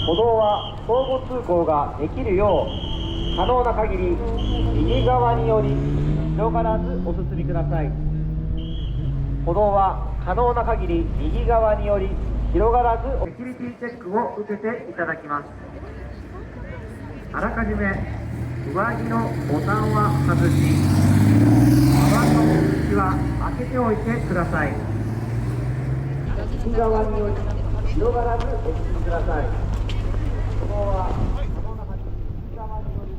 歩道は相互通行ができるよう可能な限り右側により広がらずお進みください。歩道は可能な限り右側により広がらずセキュリティチェックを受けていただきます。あらかじめ上着のボタンは外し、カバンの口は開けておいてください。右側により広がらずお進みください。歩道は可能な限り右側により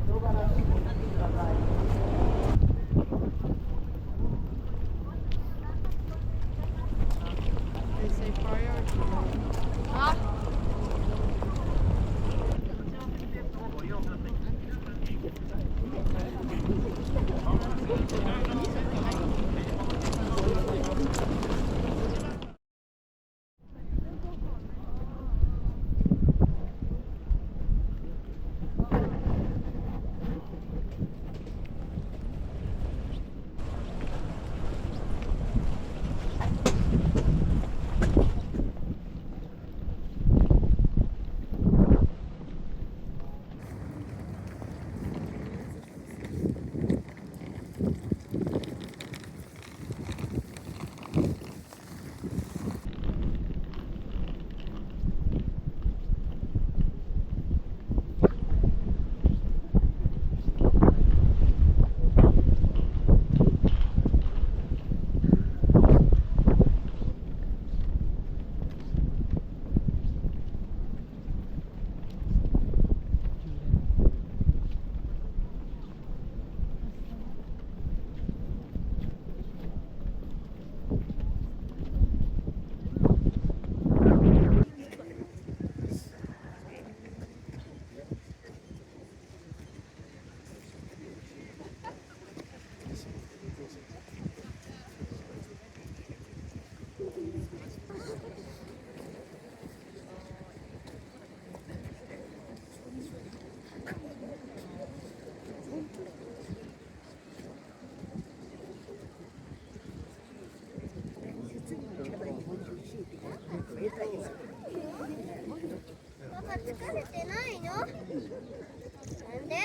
広がらずお進みください。パパ疲れてないの？なんで？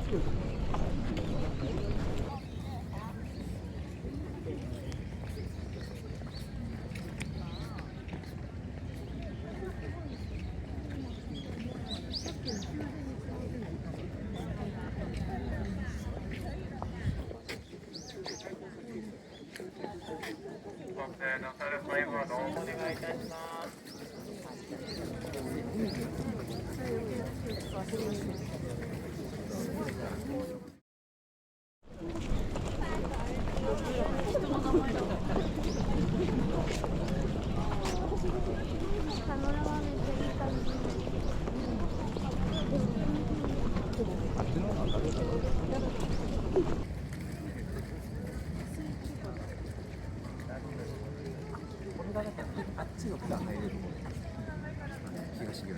ご声なさる際はどうもお願いいたします。パノラマめっちゃいい感じ。あっちの札入れるもん東御苑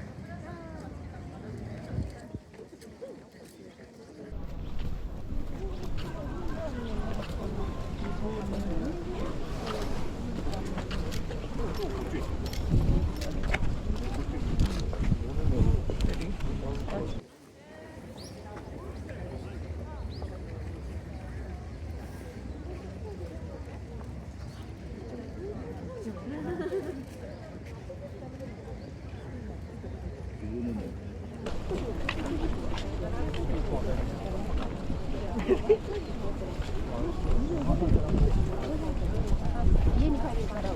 家に帰るから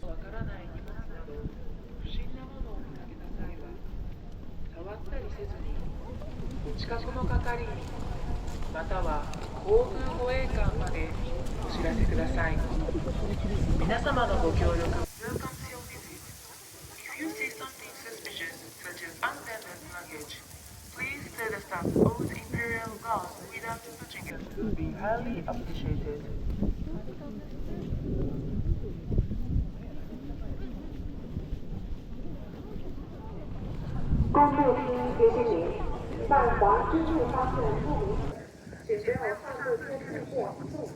わからない荷物など不審なものを見かけた際は触ったりせずにお近くの係員または航空護衛官までお知らせください。皆様のご協力 Welcome to your visit. If you see something suspicious such as unattended luggage, please tell the staff of the Imperial Guard without touching it. It would be highly appreciated. 公路厅提醒您，在华之处发现不明，请不要擅自贴纸或移动，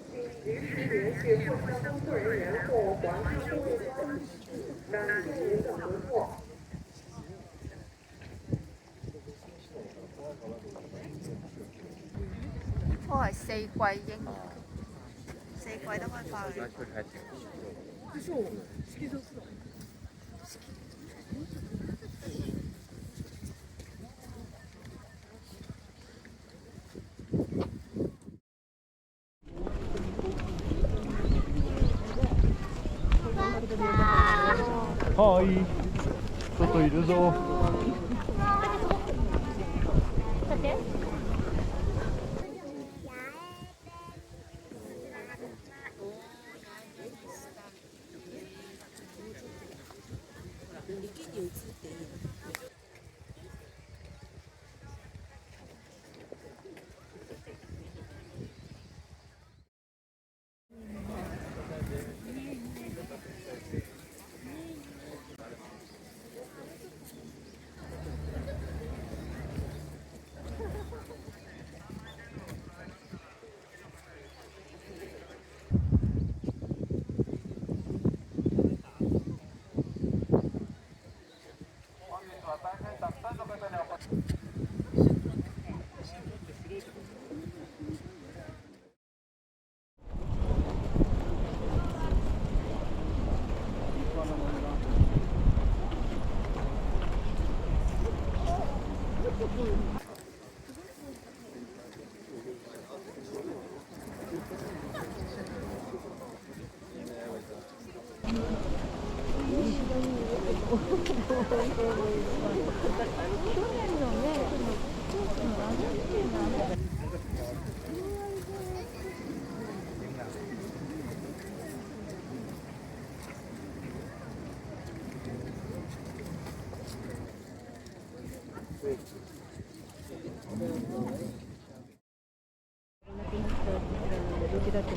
请及时联系后方工作人员或环境护卫官。感谢您的合作。都係四季英，四季都可以翻去。はい、外いるぞ。立って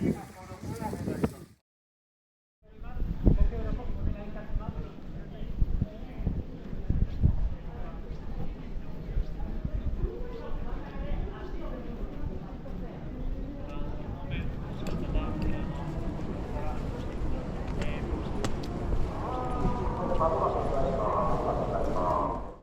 まもなくございます。